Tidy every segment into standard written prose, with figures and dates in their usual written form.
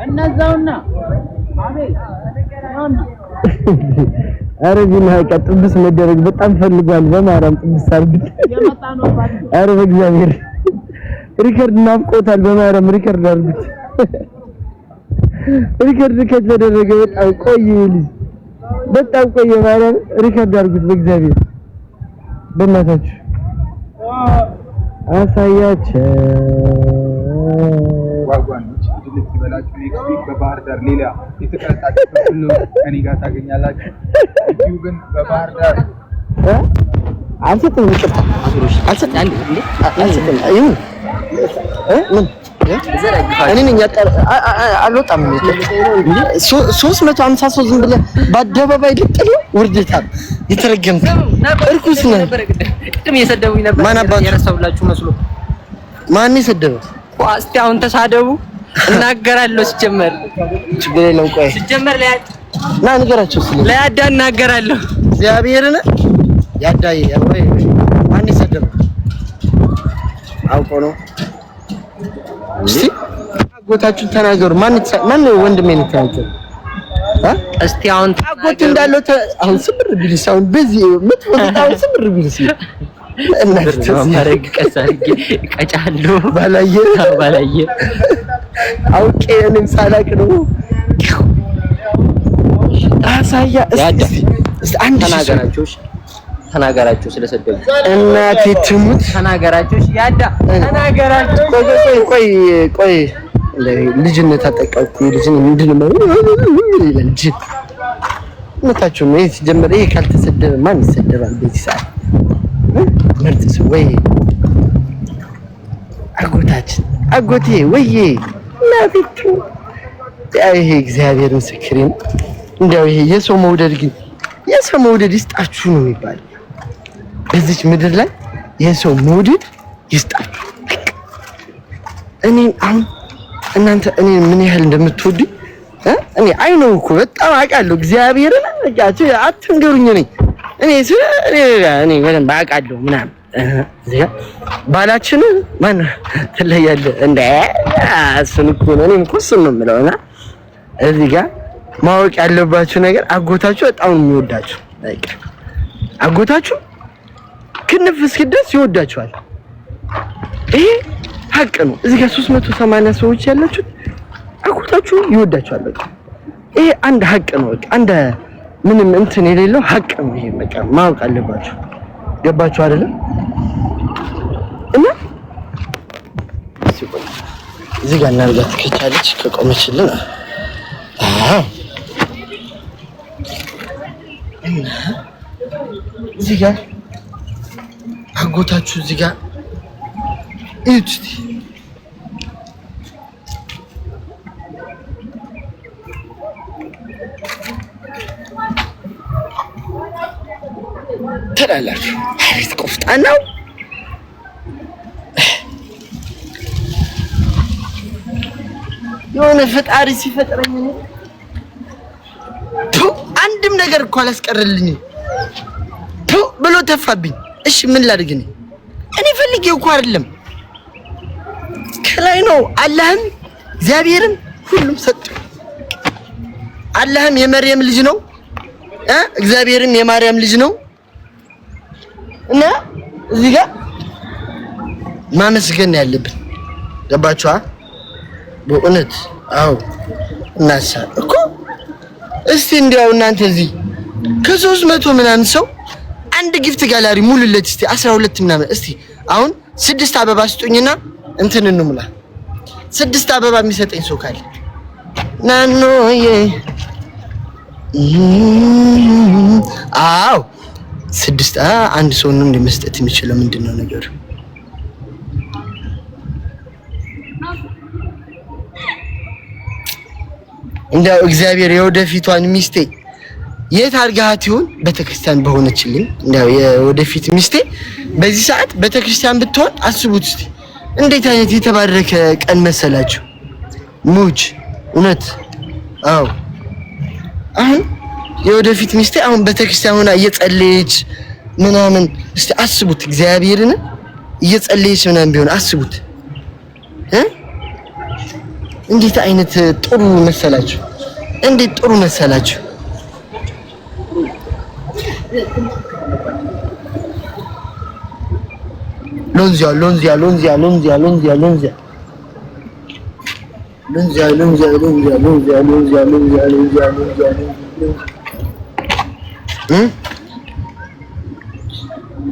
እነዛውና አቤት ነውና አረ ቢና ጥብስ መደረግ በጣም ፈልጓል። በማርያም ጥብስ አርግት የመጣ ነው ባዲ አረ በእግዚአብሔር ሪከርድ ናፍቆታል። በማርያም ሪከርድ አርግት ሪከርድ ከተደረገ በጣም ቆየ ልጅ በጣም ቆየ። ማርያም ሪከርድ አርግት በእግዚአብሔር በእናታችሁ አሳያቸው ጓጓኖች ድልት ይበላችሁ። ኔክስት ዊክ በባህር ዳር ሌላ የተቀጣጣችሁ ሁሉ ከኔ ጋር ታገኛላችሁ። እዚሁ ግን በባህር ዳር አልሰጥም ይቅርታ አልሰጥም አንዴ እንዴ አልሰጥም ይሁን ምን እኔ ነኝ አልወጣም እንዴ 353 ዝም ብለህ በአደባባይ ልጥል ውርደታም የተረገምክ እርኩስ ነው። ቅድም እየሰደቡኝ ነበር። ማን አባቱ የረሳሁላችሁ መስሎ ማን ይሰደበው? እስቲ አሁን ተሳደቡ እናገራለሁ። ሲጀመር ችግር የለም። ቆይ ሲጀመር ና ንገራቸው። ለያዳ እናገራለሁ። እግዚአብሔርን ያዳይ ወይ ማን ይሰደበው? አውቆ ነው። እስቲ አጎታችሁ ተናገሩ። ማን ወንድሜ ነው ተናገሩ። እስቲ አሁን አጎት እንዳለው አሁን ስብር ቢልስ አሁን በዚህ ምትወጣው ስብር ቢልስ እናንተ ማረግ ቀሳርጌ ቀጫለሁ ባላየ አውቄ እኔም ሳላቅ ነው አሳያ እስቲ አንድ ተናገራችሁ ስለሰደቡ እናቴ ትሙት ተናገራችሁ። ያዳ ተናገራችሁ። ቆይ ልጅነት አጠቃኩ ልጅን ምንድነው ልጅ መታችሁ ነው ሲጀመር። ይሄ ካልተሰደበ ማን ይሰደባል? በዚህ ሰዓት ምርጥስ ወይ አጎቴ ወይዬ እናቴቱ ይሄ እግዚአብሔር ምስክሬ ነው። እንደው ይሄ የሰው መውደድ ይስጣችሁ ነው የሚባለው። በዚች ምድር ላይ የሰው መውደድ ይስጣችሁ። እኔ አሁን እናንተ እኔ ምን ያህል እንደምትወዱኝ እኔ አይነው እኮ በጣም አውቃለሁ። እግዚአብሔርን አትንገሩኝ። እኔ በደንብ አውቃለሁ ምናምን እዚያ ባላችን ማን ትለያለህ እንደ እሱን እኮ ነው እኔም እኮ እሱን ነው የምለው። እና እዚህ ጋር ማወቅ ያለባችሁ ነገር አጎታችሁ በጣም ነው የሚወዳችሁ። በቃ አጎታችሁ ክንፍ እስኪደርስ ይወዳችኋል። ይሄ ሀቅ ነው። እዚህ ጋር 380 ሰዎች ያላችሁት አጎታችሁ ይወዳችኋል። በቃ ይሄ አንድ ሀቅ ነው። በቃ አንድ ምንም እንትን የሌለው ሀቅ ነው። ይሄ በቃ ማወቅ አለባችሁ። ገባችሁ አይደለ? እና እዚህ ጋር እናርጋት ከቻለች ከቆመችልን እና እዚህ ጋር አጎታችሁ እዚህ ጋር እዩት እስቲ ትላላችሁ። አቤት ቆፍጣናው የሆነ ፈጣሪ ሲፈጥረኝ ነው አንድም ነገር እኮ አላስቀርልኝም ብሎ ተፋብኝ። እሺ ምን ላድርግ? እኔ ፈልጌው እኮ አይደለም ከላይ ነው። አላህም እግዚአብሔርም ሁሉም ሰጥ። አላህም የመርየም ልጅ ነው፣ እግዚአብሔርም የማርያም ልጅ ነው። እና እዚህ ጋር ማመስገን ያለብን ገባችኋ? በእውነት አዎ። እናሳ እኮ እስቲ እንዲያው እናንተ እዚህ ከ300 ምናምን ሰው አንድ ጊፍት ጋላሪ ሙሉለት እስቲ 12 ምናምን። እስቲ አሁን 6 አበባ ስጡኝና እንትን እንሙላ። 6 አበባ የሚሰጠኝ ሰው ካለ ናኖዬ አዎ 6 አንድ ሰው ነው እንደመስጠት የሚችለው። ምንድነው ነገሩ? እንደው እግዚአብሔር የወደፊቷን ሚስቴ የት አድርጋት ይሁን ቤተክርስቲያን በሆነችልኝ። እንደው የወደፊት ሚስቴ በዚህ ሰዓት ቤተክርስቲያን ብትሆን አስቡት እስቲ እንዴት አይነት የተባረከ ቀን መሰላችሁ። ሙጅ እውነት አዎ። አሁን የወደፊት ሚስቴ አሁን ቤተክርስቲያን ሆና እየጸለየች ምናምን እስቲ አስቡት። እግዚአብሔርን እየጸለየች ምናምን ቢሆን አስቡት እንዴት አይነት ጥሩ መሰላችሁ! እንዴት ጥሩ መሰላችሁ! ሎንዚያ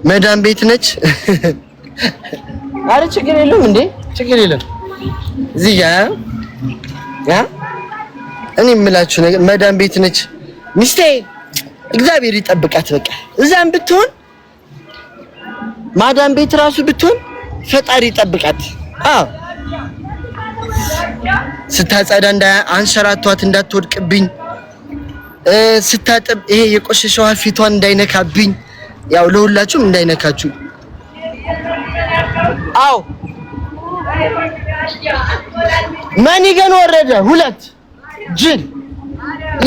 መዳም ቤት ነች። አረ ችግር የለም እንዴ ችግር የለም። እዚህ ያ እኔ የምላችሁ ነገር መዳም ቤት ነች ሚስቴ። እግዚአብሔር ይጠብቃት። በቃ እዛም ብትሆን ማዳም ቤት ራሱ ብትሆን ፈጣሪ ይጠብቃት። አዎ ስታጸዳ አንሸራቷት እንዳትወድቅብኝ፣ ስታጥብ ይሄ የቆሸሸው ፊቷን እንዳይነካብኝ፣ ያው ለሁላችሁም እንዳይነካችሁ። አዎ ማን ይገን ወረደ ሁለት ጅል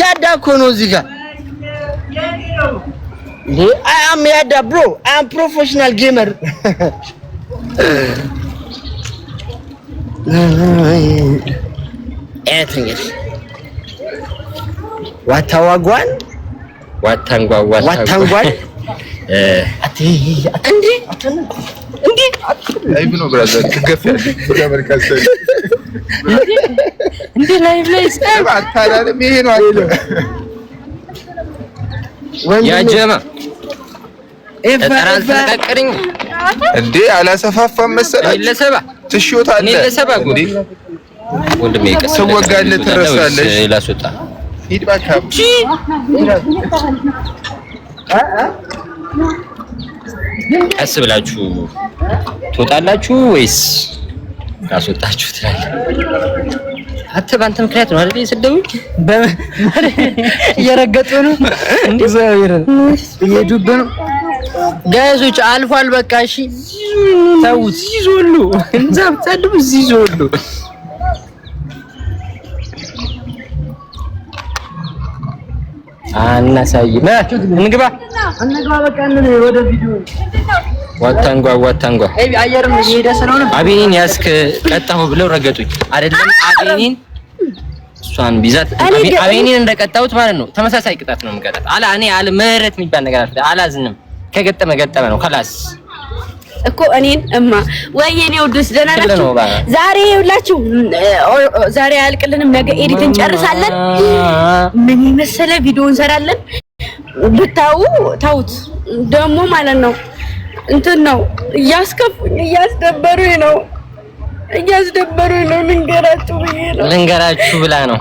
ያዳኮ ነው እዚህ ጋር I am Yada bro. I am professional gamer. Watawagwan? Watangwan? Indi? Live no brother. Indi live place. ያ ጀማ ተጠራልፈቀቀኝ እንዴ አላሰፋፋም መሰላችሁ ለሰባ ትሽዮታ አለ ለሰባ ጉዲ ወንድሜ ቀስ ሰወጋለ ተረሳለሽ ላስወጣ ፊድባክ አብጂ ቀስ ብላችሁ ትወጣላችሁ ወይስ ታስወጣችሁ ትላለህ? ባንተ ምክንያት ነው አይደል የሰደቡኝ? እየረገጡ ነው እንዴ? እግዚአብሔርን እየዱብ ነው። ጋይዞች አልፏል በቃ እሺ ተውት። ይዞሉ እንዛብ ታድቡ ይዞሉ አናሳይም። እንግባ በቃ ወደ ቪዲዮ ዋታንጓ አየርም እየሄደ ስለሆነ አቤኒን ያስክ ቀጣሁ ብለው ረገጡኝ። አይደለም አቤኒን እሷን ቢዛት አቤኒን እንደቀጣሁት ማለት ነው። ተመሳሳይ ቅጣት ነው የምቀጣት። እኔ ምህረት የሚባል ነገር አላዝንም። ከገጠመ ገጠመ ነው ከላስ እኮ እኔን ወይኔ ወዱስ ደህና ናችሁ? ዛሬ ይኸውላችሁ ዛሬ አያልቅልንም። ነገ ኤዲት እንጨርሳለን። ምን የመሰለ ቪዲዮ እንሰራለን። ታውት ደግሞ ማለት ነው እንትን ነው እያስከፉኝ እያስደበሩኝ ነው። ልንገራችሁ ብላ ነው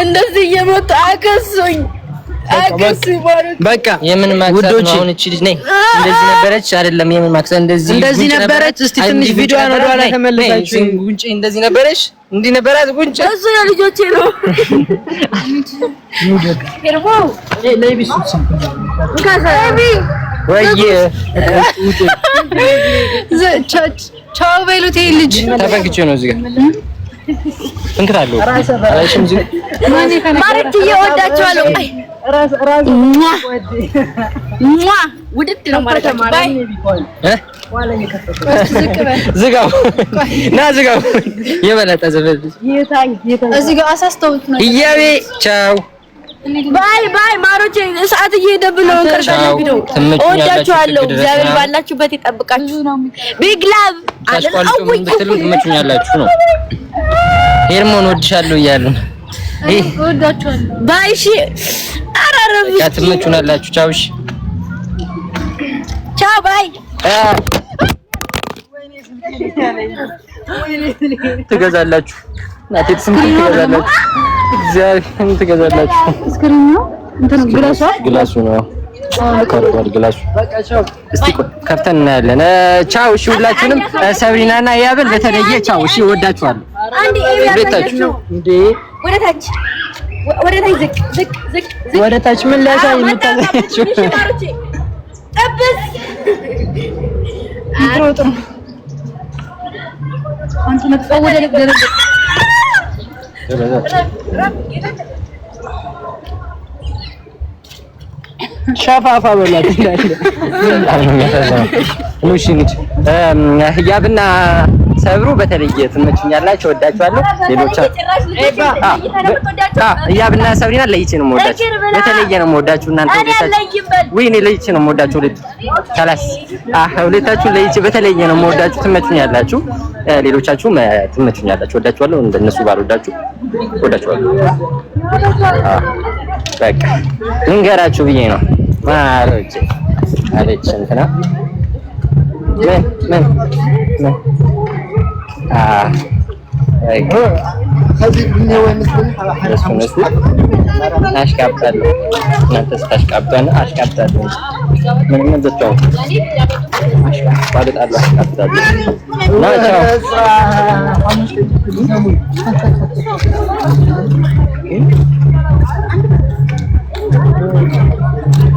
እንደዚህ እየመጡ አከሱኝ በቃ የምን ማክሰት ነው? አሁን እቺ ልጅ ነኝ እንደዚህ ነበረች አይደለም? የምን ማክሰት እንደዚህ ነበረች? እስቲ ትንሽ ቪዲዮ ነው ወደኋላ ተመለሳችሁ። ጉንጭ እንደዚህ ነበረች? እንዲህ ነበራት ጉንጭ? እሱ ነው ልጆቼ ነው ሄርቦው ለቢሱ ካሳቢ ወይ ቻው በሉት። ይሄ ልጅ ተፈንክቼ ነው እዚህ ጋር እንክታለሁ። አላሽም እዚህ ማርክ እየወዳቸዋለሁ። ውድድ ነው ማለት ነው። ባይ ዝጋው ና ዝጋው። የበለጠ ዘበል እዚህ ጋር አሳስተውት ነው እያቤ ቻው ባይ ማሮቼ። ሰዓት እየሄደብን ነው። እንቀርሻለሁ። ቪዲዮ እወዳችኋለሁ። እግዚአብሔር ባላችሁበት ይጠብቃችሁ። ቢግ ላቭ አልአውይ ትመቹኛላችሁ ነው ሄርሞን ወድሻለሁ እያሉ እወዳችኋለሁ። ባይ እሺ። አራረብ ትመቹናላችሁ። ቻው እሺ ቻው ባይ። ትገዛላችሁ እናቴ ስንት ትገዛላችሁ? እግዚአብሔርን ትገዛላችሁ። እስክሪን ነው እንትን ግላሱ ነው ካርቷል ግላሱ። በቃ ቻው። እስቲ ከፍተን እናያለን። ቻው እሺ። ሁላችሁንም ሰብሪናና ያብል በተለየ ቻው እሺ። እወዳችኋለሁ። አንዴ ቤታችሁ እንዴ ወደታች ዝቅ ወደታች ምን ሊያሳይ የምታሳያችሁ? እሺ ማሮቼ ጠብስ ይጥሩጥሩ አንተ መጥፋው ወደ ደረጃ ሻፋፋ በላት እንዳለ ምን አሁን ያሳዘነው ነው። እሺ ህያብና ሰብሩ በተለየ ትመችኛላችሁ፣ ወዳችኋለሁ። ሌሎቻችሁ እያብና ሰብሪና ለይቼ ነው የምወዳችሁ፣ በተለየ ነው የምወዳችሁ። እናንተ ወይኔ ለይቼ ነው የምወዳችሁ። ሁለታችሁ ለይቼ በተለየ ነው የምወዳችሁ፣ ትመችኛላችሁ። ሌሎቻችሁም ትመችኛላችሁ፣ ወዳችኋለሁ። እንደነሱ ባልወዳችሁ ወዳችኋለሁ። በቃ ልንገራችሁ ብዬ ነው ማሮቼ አለች እንትና ምን አሽቃብጣለሁ። እናንተ ስታሽቃብጣና አሽቃብጣለሁ። ምን እንደተው አሽቃብጣለሁ ናቸው።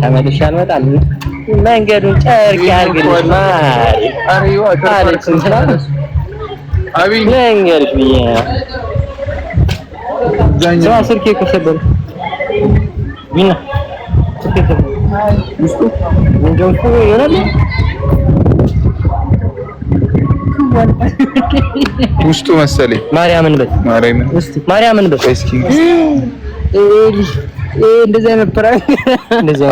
ተመልሼ አልመጣም። መንገዱን ጨርቅ ያርግልሽ ማሪ አለች እንትና ልንገርሽ ብዬ ነው። ስልኬ እኮ ሰበርኩ። ቢና ስልኬ ሰበርኩ። እንደው እኮ ይሆናል ውስጡ መሰለኝ ማርያምን በል ማርያምን በል እስኪ እንደዛ ነበር።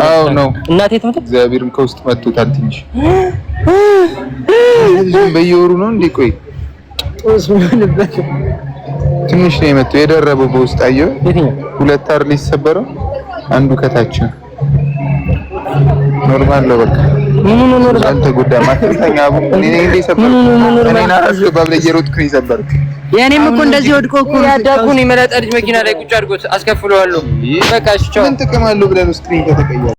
አዎ ነው እናቴ ትመጣ እግዚአብሔርም ከውስጥ መጥቶታል። ትንሽ በየወሩ ነው እንዴ? ቆይ ትንሽ ነው የመጣው። የደረበው በውስጥ አየሁ። ሁለት አር ሊሰበረው አንዱ ከታች ኖርማል ነው። በቃ ምን ኖርማል አልተጎዳም። አትተኛ አቡ እኔ እንዴ ሰበርኩ። እኔ ናራስ ባብለ እየሮጥኩ ነው የሰበርኩ። የኔም እኮ እንደዚህ ወድቆ እኮ ያዳኩን የመላጣ ልጅ መኪና ላይ ቁጭ አድርጎት አስከፍለዋለሁ። በቃ እሺ ቻው። ምን ጥቅም አለው ብለን ስክሪን ከተቀየረ